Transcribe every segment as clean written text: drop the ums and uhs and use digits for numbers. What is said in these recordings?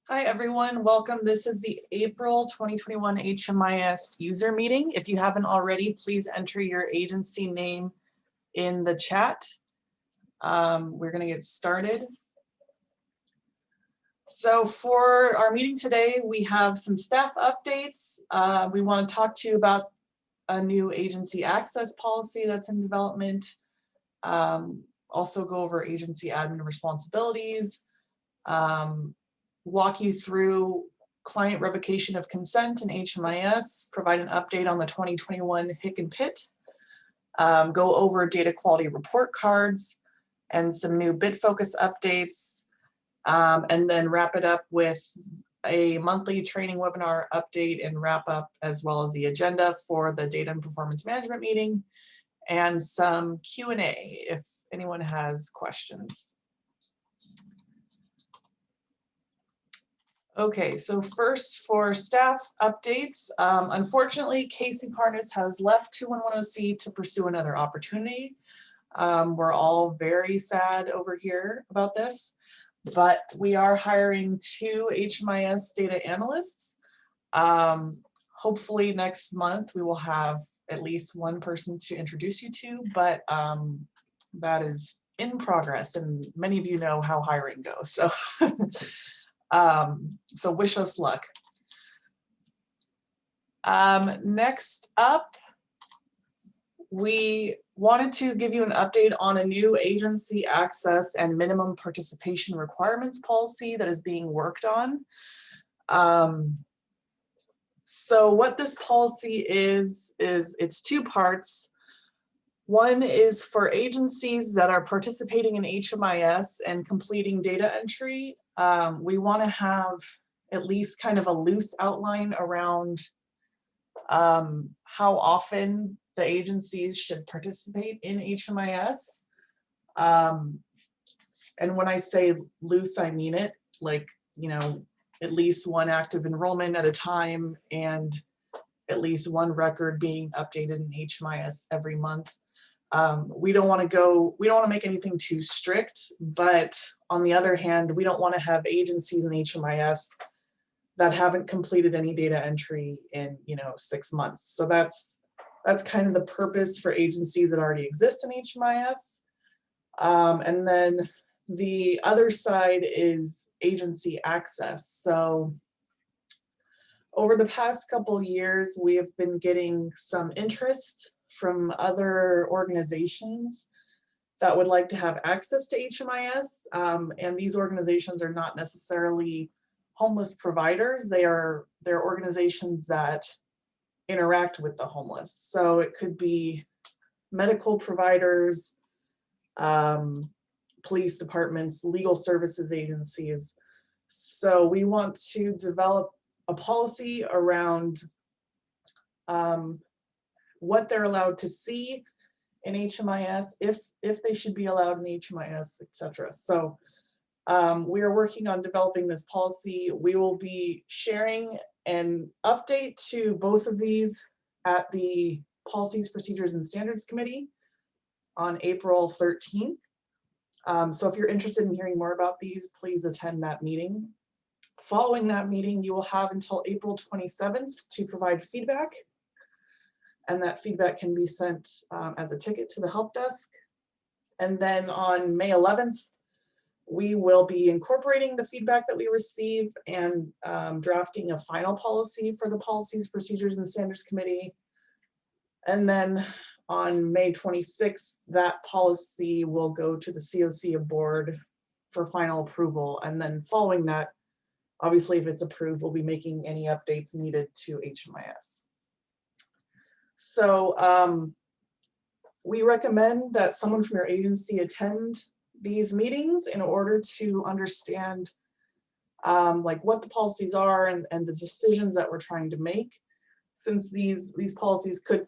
Hi, everyone. Welcome. This is the April 2021 HMIS user meeting. If you haven't already, please enter your agency name in the chat. We're going to get started. So for our meeting today, we have some staff updates. We want to talk to you about a new agency access policy that's in development. Also go over agency admin responsibilities. Walk you through client revocation of consent in HMIS, provide an update on the 2021 Hick and Pit, go over data quality report cards and some new bid focus updates, and then wrap it up with a monthly training webinar update and wrap up, as well as the agenda for the data and performance management meeting, and some Q&A if anyone has questions. Okay, so first for staff updates, unfortunately, Casey Parnas has left 211OC to pursue another opportunity. We're all very sad over here about this, but we are hiring 2 HMIS data analysts. Hopefully next month we will have at least one person to introduce you to, but that is in progress, and many of you know how hiring goes. So. So wish us luck. Next up, we wanted to give you an update on a new agency access and minimum participation requirements policy that is being worked on. So what this policy is it's 2 parts. One is for agencies that are participating in HMIS and completing data entry. We want to have at least kind of a loose outline around how often the agencies should participate in HMIS. And when I say loose, I mean it, like, you know, at least 1 active enrollment at a time and at least 1 record being updated in HMIS every month. We don't want to make anything too strict, but on the other hand, we don't want to have agencies in HMIS that haven't completed any data entry in, 6 months. So that's kind of the purpose for agencies that already exist in HMIS. And then the other side is agency access. So over the past couple years, we have been getting some interest from other organizations that would like to have access to HMIS. And these organizations are not necessarily homeless providers. They're organizations that interact with the homeless. So it could be medical providers, police departments, legal services agencies. So we want to develop a policy around what they're allowed to see in HMIS, if they should be allowed in HMIS, etc. So we are working on developing this policy. We will be sharing an update to both of these at the Policies, Procedures, and Standards Committee on April 13th. So if you're interested in hearing more about these, please attend that meeting. Following that meeting, you will have until April 27th to provide feedback. And that feedback can be sent as a ticket to the help desk. And then on May 11th, we will be incorporating the feedback that we receive and drafting a final policy for the Policies, Procedures, and Standards Committee. And then on May 26th, that policy will go to the COC board for final approval. And then following that, obviously, if it's approved, we'll be making any updates needed to HMIS. So we recommend that someone from your agency attend these meetings in order to understand like what the policies are and the decisions that we're trying to make, since these policies could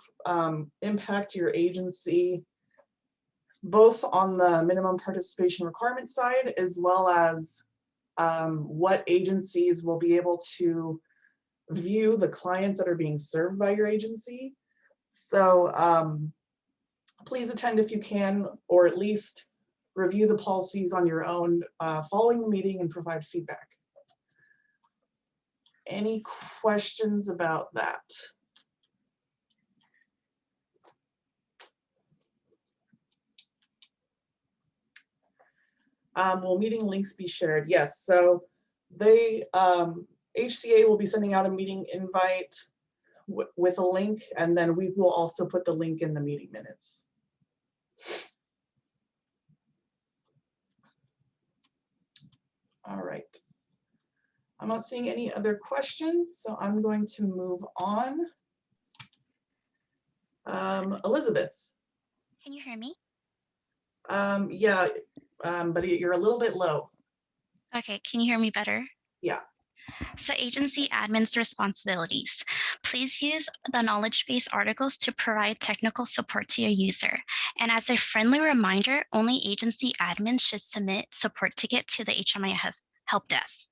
impact your agency both on the minimum participation requirement side, as well as what agencies will be able to view the clients that are being served by your agency. So please attend if you can, or at least review the policies on your own following the meeting and provide feedback. Any questions about that? Will meeting links be shared? Yes, so they, HCA will be sending out a meeting invite with a link, and then we will also put the link in the meeting minutes. All right. I'm not seeing any other questions, so I'm going to move on. Elizabeth. Can you hear me? Yeah, but you're a little bit low. Okay, can you hear me better? Yeah. So agency admin's responsibilities. Please use the knowledge base articles to provide technical support to your user. And as a friendly reminder, only agency admins should submit support ticket to the HMIS help desk.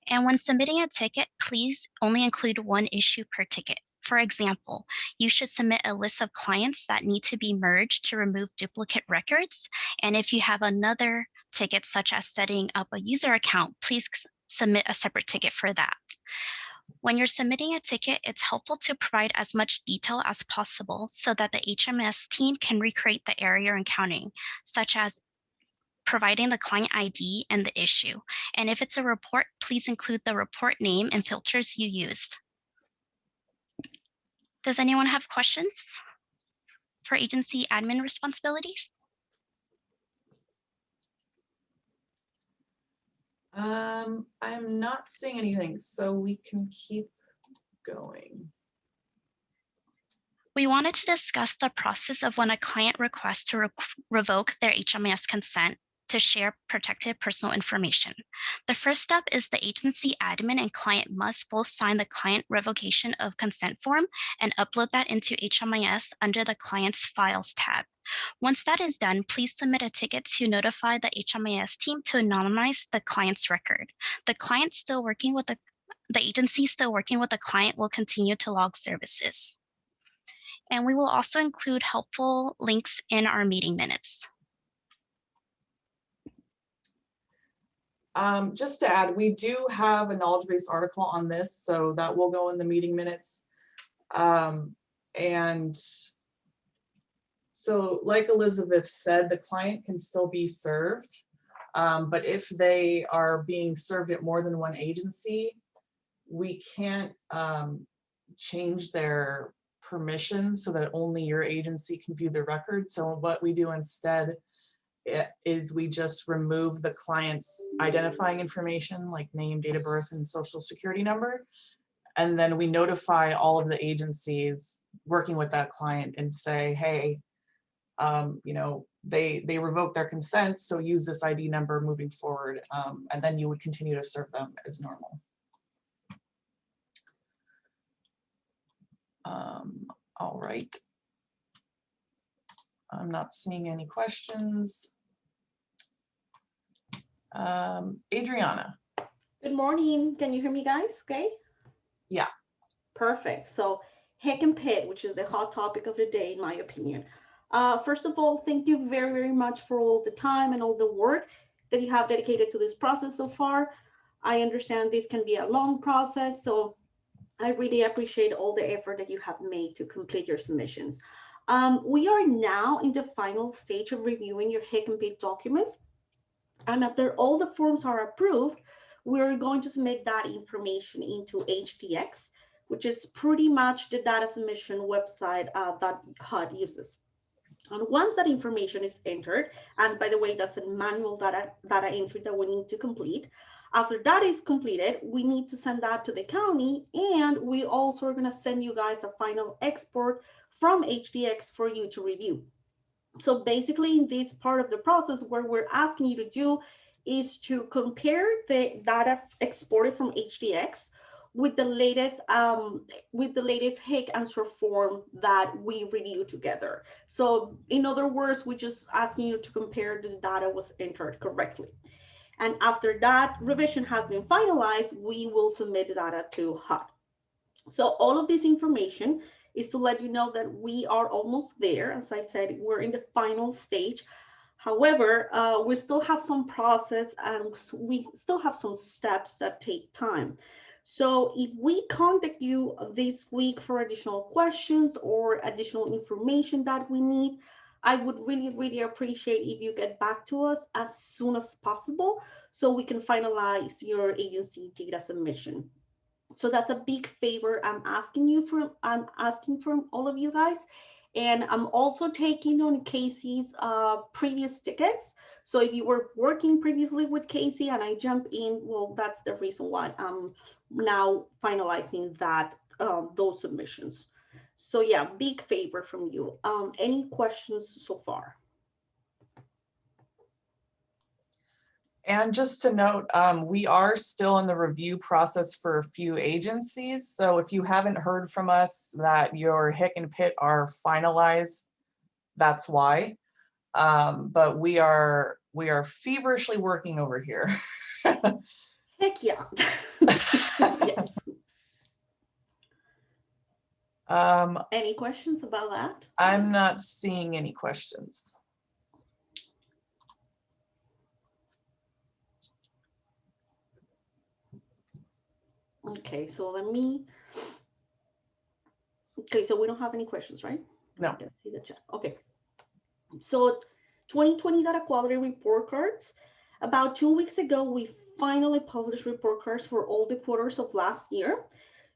And when submitting a ticket, please only include one issue per ticket. For example, you should submit a list of clients that need to be merged to remove duplicate records. And if you have another ticket, such as setting up a user account, please submit a separate ticket for that. When you're submitting a ticket, it's helpful to provide as much detail as possible so that the HMIS team can recreate the error you're encountering, such as providing the client ID and the issue. And if it's a report, please include the report name and filters you used. Does anyone have questions for agency admin responsibilities? I'm not seeing anything, so we can keep going. We wanted to discuss the process of when a client requests to revoke their HMIS consent to share protected personal information. The first step is the agency admin and client must both sign the client revocation of consent form and upload that into HMIS under the client's files tab. Once that is done, please submit a ticket to notify the HMIS team to anonymize the client's record. The client still working with the agency still working with the client will continue to log services. And we will also include helpful links in our meeting minutes. Just to add, we do have a knowledge base article on this, so that will go in the meeting minutes. And so like Elizabeth said, the client can still be served, but if they are being served at more than one agency, we can't change their permissions so that only your agency can view the record. So what we do instead is we just remove the client's identifying information like name, date of birth, and social security number. And then we notify all of the agencies working with that client and say, hey, you know, they revoked their consent, so use this ID number moving forward. And then you would continue to serve them as normal. All right. I'm not seeing any questions. Adriana. Good morning. Can you hear me, guys? Okay. Yeah. Perfect. So Hick and Pit, which is the hot topic of the day, in my opinion. First of all, thank you very, very much for all the time and all the work that you have dedicated to this process so far. I understand this can be a long process, so I really appreciate all the effort that you have made to complete your submissions. We are now in the final stage of reviewing your Hick and Pit documents. And after all the forms are approved, we're going to submit that information into HDX, which is pretty much the data submission website that HUD uses. And once that information is entered, and by the way, that's a manual data entry that we need to complete. After that is completed, we need to send that to the county, and we also are going to send you guys a final export from HDX for you to review. So basically, in this part of the process, what we're asking you to do is to compare the data exported from HDX with the latest Hick answer form that we review together. So in other words, we're just asking you to compare the data was entered correctly. And after that revision has been finalized, we will submit the data to HUD. So all of this information is to let you know that we are almost there. As I said, we're in the final stage. However, we still have some process and we still have some steps that take time. So if we contact you this week for additional questions or additional information that we need, I would really, really appreciate if you get back to us as soon as possible so we can finalize your agency data submission. So that's a big favor I'm asking from all of you guys. And I'm also taking on Casey's previous tickets. So if you were working previously with Casey and I jump in, well, that's the reason why I'm now finalizing that those submissions. So yeah, big favor from you. Any questions so far? And just to note, we are still in the review process for a few agencies. So if you haven't heard from us that your Hick and Pit are finalized, that's why. But we are feverishly working over here. Heck yeah. Yes. Any questions about that? I'm not seeing any questions. Okay, so so we don't have any questions, right? No. I can see the chat. Okay. So 2020 data quality report cards. About 2 weeks ago, we finally published report cards for all the quarters of last year.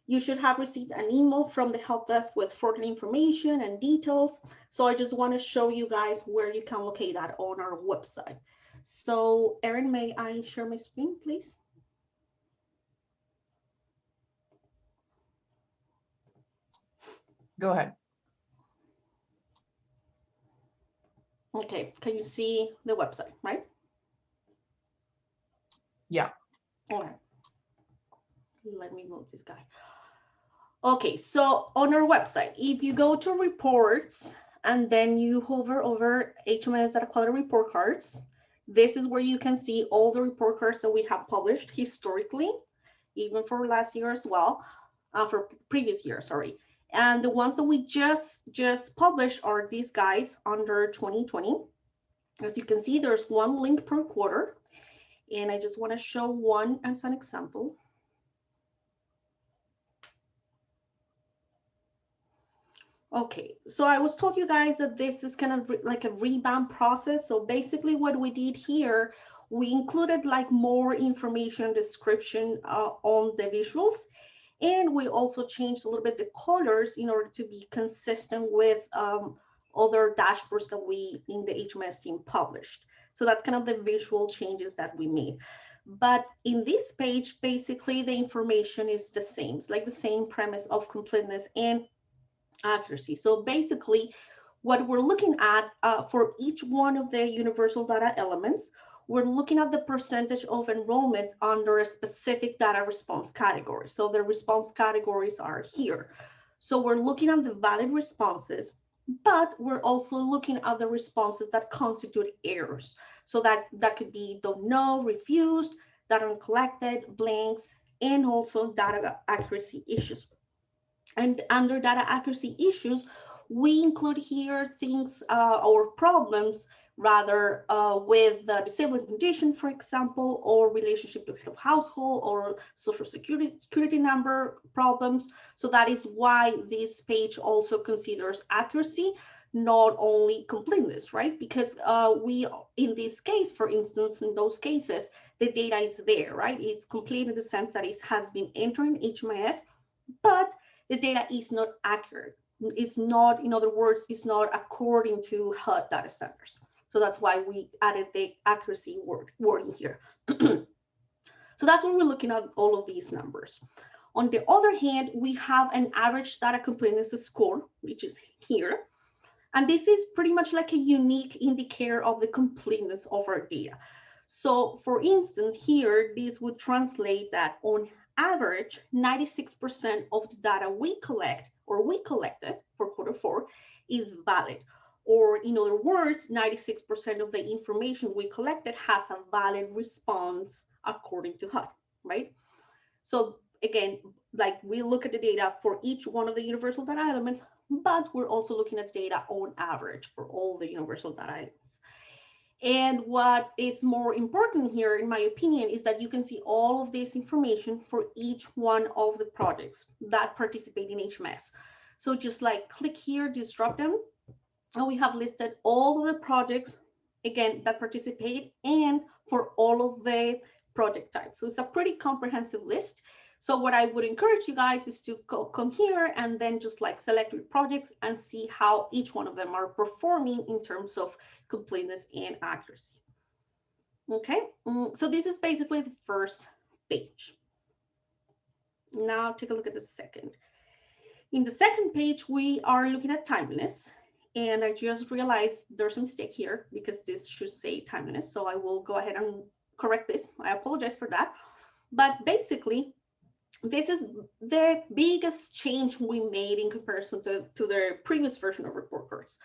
You should have received an email from the help desk with further information and details. So I just want to show you guys where you can locate that on our website. So Erin, may I share my screen, please? Go ahead. Okay, can you see the website, right? Yeah. All right. Let me move this guy. Okay, so on our website, if you go to reports and then you hover over HMIS data quality report cards, this is where you can see all the report cards that we have published historically, even for last year as well, for previous year, sorry. And the ones that we just published are these guys under 2020. As you can see, there's one link per quarter. And I just want to show one as an example. Okay, so I was told you guys that this is kind of like a revamp process. So basically what we did here, we included like more information description on the visuals. And we also changed a little bit the colors in order to be consistent with other dashboards that we in the HMIS team published. So that's kind of the visual changes that we made. But in this page, basically the information is the same. It's like the same premise of completeness and accuracy. So basically what we're looking at for each one of the universal data elements, we're looking at the percentage of enrollments under a specific data response category. So the response categories are here. So we're looking at the valid responses, but we're also looking at the responses that constitute errors. So that could be don't know, refused, data uncollected, blanks, and also data accuracy issues. And under data accuracy issues, we include here things or problems rather with the disabling condition, for example, or relationship to head of household or social security number problems. So that is why this page also considers accuracy, not only completeness, right? Because we, in this case, for instance, in those cases, the data is there, right? It's complete in the sense that it has been entered in HMIS, but the data is not accurate. It's not, in other words, it's not according to HUD data centers. So that's why we added the accuracy wording here. So that's what we're looking at all of these numbers. On the other hand, we have an average data completeness score, which is here. And this is pretty much like a unique indicator of the completeness of our data. So for instance, here, this would translate that on average, 96% of the data we collect or we collected for Q4 is valid. Or in other words, 96% of the information we collected has a valid response according to HUD, right? So again, like we look at the data for each one of the universal data elements, but we're also looking at data on average for all the universal data elements. And what is more important here, in my opinion, is that you can see all of this information for each one of the projects that participate in HMIS. So just like click here, just drop them, and we have listed all of the projects, again, that participate and for all of the project types. So it's a pretty comprehensive list. So what I would encourage you guys is to come here and then just like select your projects and see how each one of them are performing in terms of completeness and accuracy. Okay, so this is basically the first page. Now take a look at the second. In the second page, we are looking at timeliness. And I just realized there's a mistake here because this should say timeliness. So I will go ahead and correct this. I apologize for that. But basically, this is the biggest change we made in comparison to the previous version of report cards.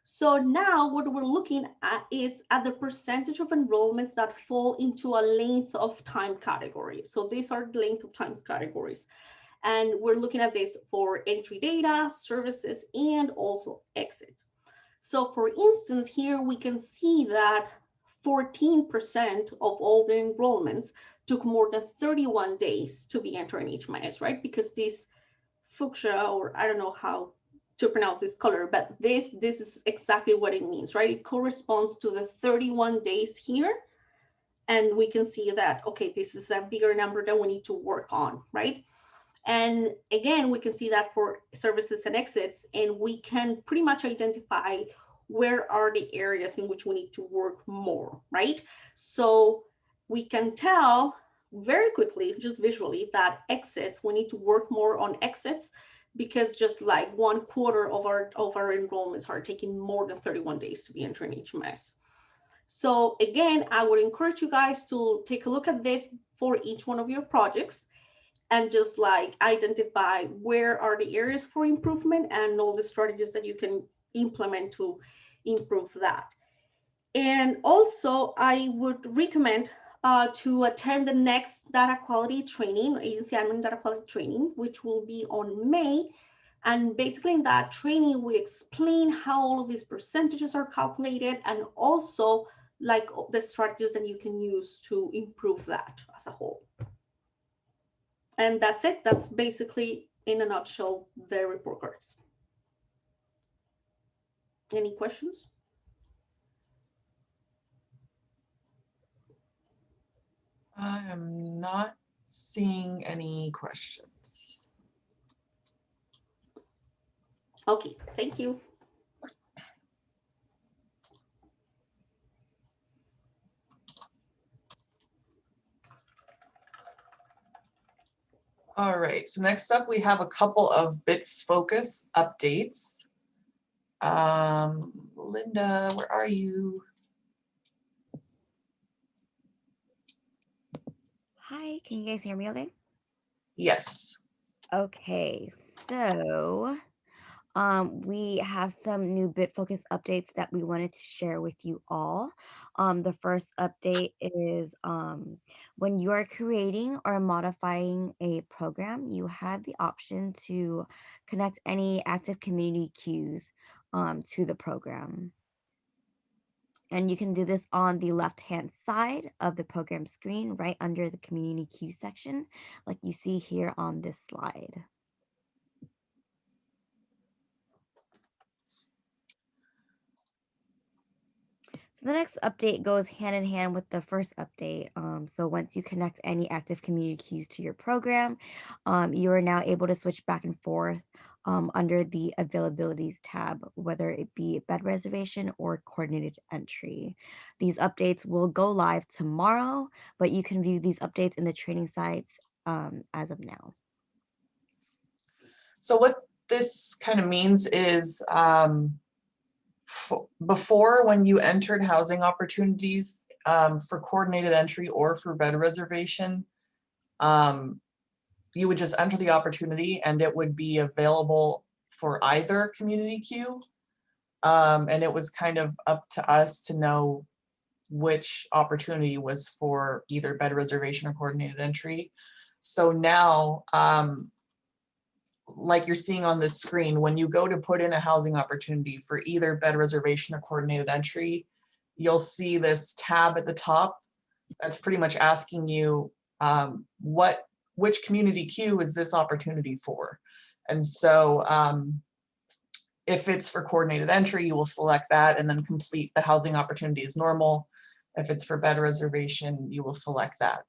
So now what we're looking at is at the percentage of enrollments that fall into a length of time category. So these are the length of time categories. And we're looking at this for entry data, services, and also exit. So for instance, here we can see that 14% of all the enrollments took more than 31 days to be entered in HMIS, right? Because this fuchsia, or I don't know how to pronounce this color, but this is exactly what it means, right? It corresponds to the 31 days here. And we can see that, okay, this is a bigger number that we need to work on, right? And again, we can see that for services and exits, and we can pretty much identify where are the areas in which we need to work more, right? So we can tell very quickly, just visually, that exits, we need to work more on exits because just like 1/4 of our enrollments are taking more than 31 days to be entering HMIS. So again, I would encourage you guys to take a look at this for each one of your projects and just like identify where are the areas for improvement and all the strategies that you can implement to improve that. And also I would recommend to attend the next data quality training, agency admin data quality training, which will be on May. And basically in that training, we explain how all of these percentages are calculated and also like the strategies that you can use to improve that as a whole. And that's it. That's basically, in a nutshell, the report cards. Any questions? I am not seeing any questions. Okay, thank you. All right, so next up we have a couple of BitFocus updates. Linda, where are you? Hi, can you guys hear me okay? Yes. Okay, so we have some new BitFocus updates that we wanted to share with you all. The first update is when you are creating or modifying a program, you have the option to connect any active community queues to the program. And you can do this on the left-hand side of the program screen, right under the community queue section, like you see here on this slide. So the next update goes hand in hand with the first update. So once you connect any active community queues to your program, you are now able to switch back and forth under the availabilities tab, whether it be bed reservation or coordinated entry. These updates will go live tomorrow, but you can view these updates in the training sites as of now. So what this kind of means is before, when you entered housing opportunities for coordinated entry or for bed reservation, you would just enter the opportunity and it would be available for either community queue. And it was kind of up to us to know which opportunity was for either bed reservation or coordinated entry. So now, like you're seeing on this screen, when you go to put in a housing opportunity for either bed reservation or coordinated entry, you'll see this tab at the top. That's pretty much asking you which community queue is this opportunity for? And so if it's for coordinated entry, you will select that and then complete the housing opportunity as normal. If it's for bed reservation, you will select that.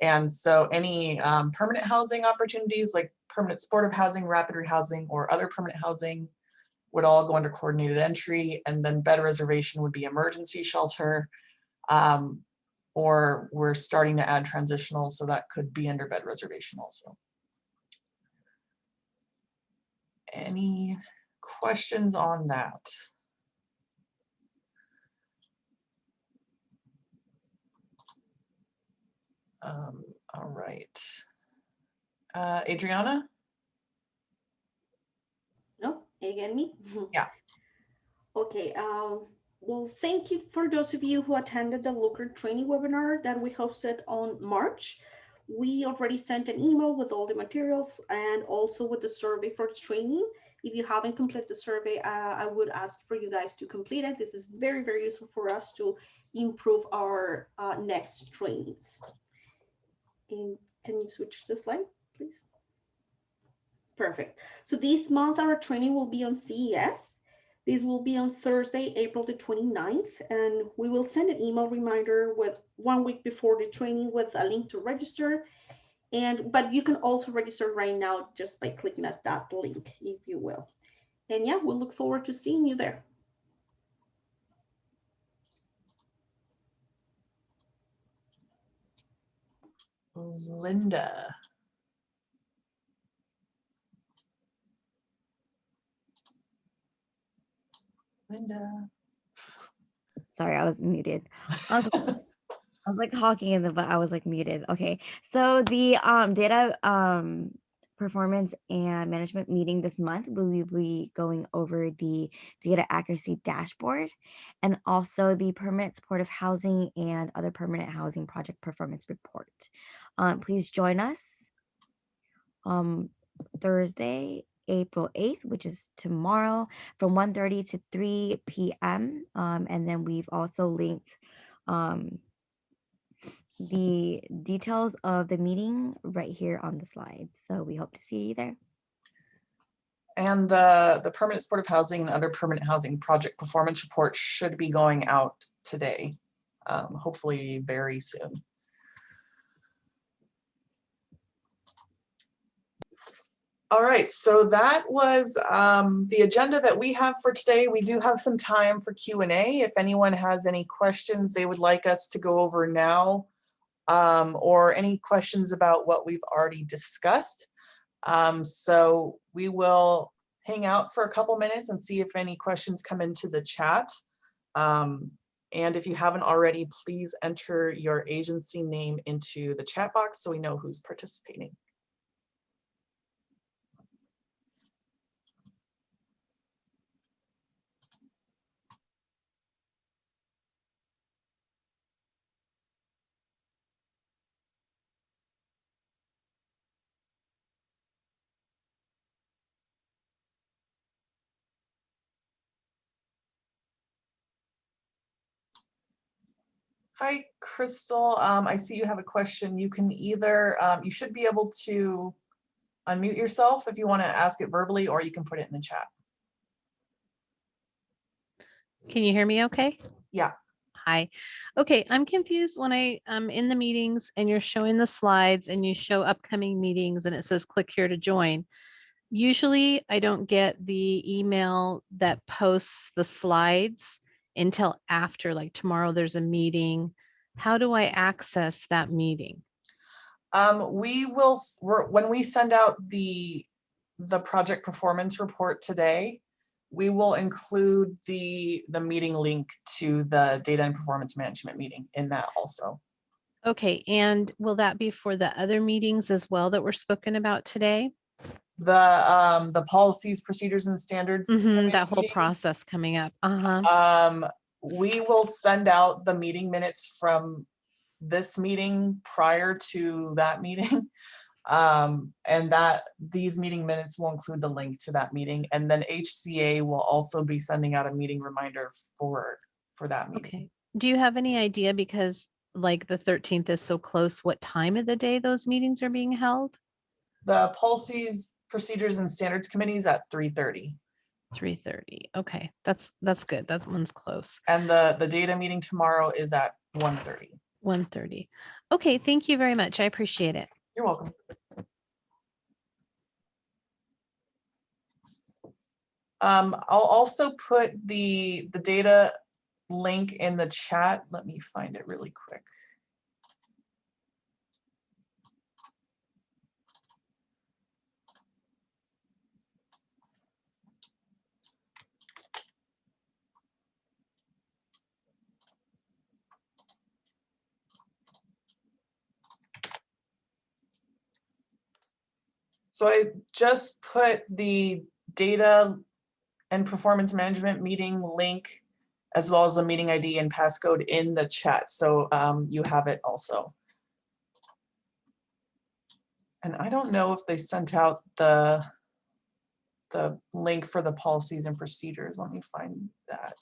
And so any permanent housing opportunities like permanent supportive housing, rapid rehousing, or other permanent housing would all go under coordinated entry. And then bed reservation would be emergency shelter. Or we're starting to add transitional, so that could be under bed reservation also. Any questions on that? All right. Adriana? No, again, me? Yeah. Okay, well, thank you for those of you who attended the Looker training webinar that we hosted on March. We already sent an email with all the materials and also with the survey for training. If you haven't completed the survey, I would ask for you guys to complete it. This is very, very useful for us to improve our next trainings. And can you switch the slide, please? Perfect. So this month, our training will be on CES. This will be on Thursday, April the 29th, and we will send an email reminder with 1 week before the training with a link to register. But you can also register right now just by clicking at that link, if you will. And yeah, we'll look forward to seeing you there. Linda. Linda. Sorry, I was muted. I was like talking but I was like muted. Okay. So the data performance and management meeting this month, we will be going over the data accuracy dashboard and also the permanent supportive housing and other permanent housing project performance report. Please join us Thursday, April 8th, which is tomorrow, from 1:30 to 3 p.m. And then we've also linked the details of the meeting right here on the slide. So we hope to see you there. And the permanent supportive housing and other permanent housing project performance report should be going out today, hopefully very soon. All right, so that was the agenda that we have for today. We do have some time for Q&A. If anyone has any questions they would like us to go over now, or any questions about what we've already discussed. So we will hang out for a couple minutes and see if any questions come into the chat. And if you haven't already, please enter your agency name into the chat box so we know who's participating. Hi, Crystal. I see you have a question. You can either, you should be able to unmute yourself if you want to ask it verbally, or you can put it in the chat. Can you hear me okay? Yeah. Hi. Okay, I'm confused when I'm in the meetings and you're showing the slides and you show upcoming meetings and it says click here to join. Usually I don't get the email that posts the slides until after, like tomorrow there's a meeting. How do I access that meeting? When we send out the project performance report today, we will include the meeting link to the data and performance management meeting in that also. Okay, and will that be for the other meetings as well that were spoken about today? The policies, procedures, and standards. That whole meeting, process coming up. We will send out the meeting minutes from this meeting prior to that meeting. And that these meeting minutes will include the link to that meeting, and then HCA will also be sending out a meeting reminder for that meeting. Okay, Do you have any idea, because like the 13th is so close, what time of the day those meetings are being held? The policies, procedures, and standards committees at 3:30. 3:30. Okay, that's good. That one's close. And the data meeting tomorrow is at 1:30. 1:30. Okay, thank you very much. I appreciate it. You're welcome. I'll also put the data link in the chat. Let me find it really quick. So I just put the data and performance management meeting link, as well as the meeting ID and passcode in the chat. So you have it also. And I don't know if they sent out the link for the policies and procedures. Let me find that.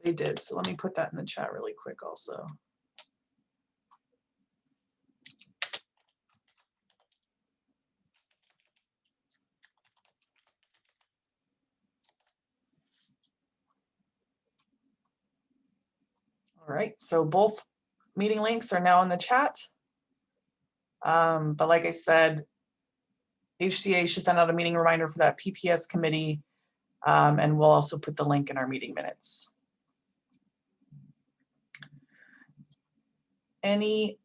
They did, so let me put that in the chat really quick also. All right, so both meeting links are now in the chat. But like I said, HCA should send out a meeting reminder for that PPS committee, and we'll also put the link in our meeting minutes. Any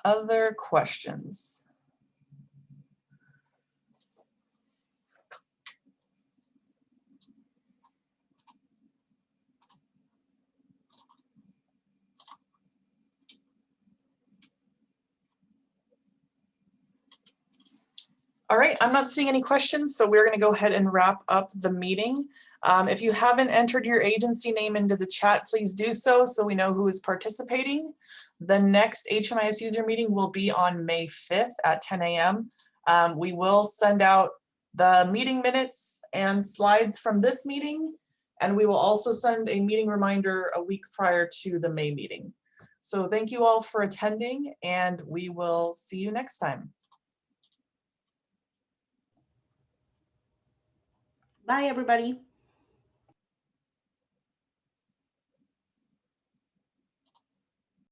other questions? All right, I'm not seeing any questions, so we're going to go ahead and wrap up the meeting. If you haven't entered your agency name into the chat, please do so we know who is participating. The next HMIS user meeting will be on May 5th at 10 a.m. We will send out the meeting minutes and slides from this meeting, and we will also send a meeting reminder a week prior to the May meeting. So thank you all for attending, and we will see you next time. Bye, everybody.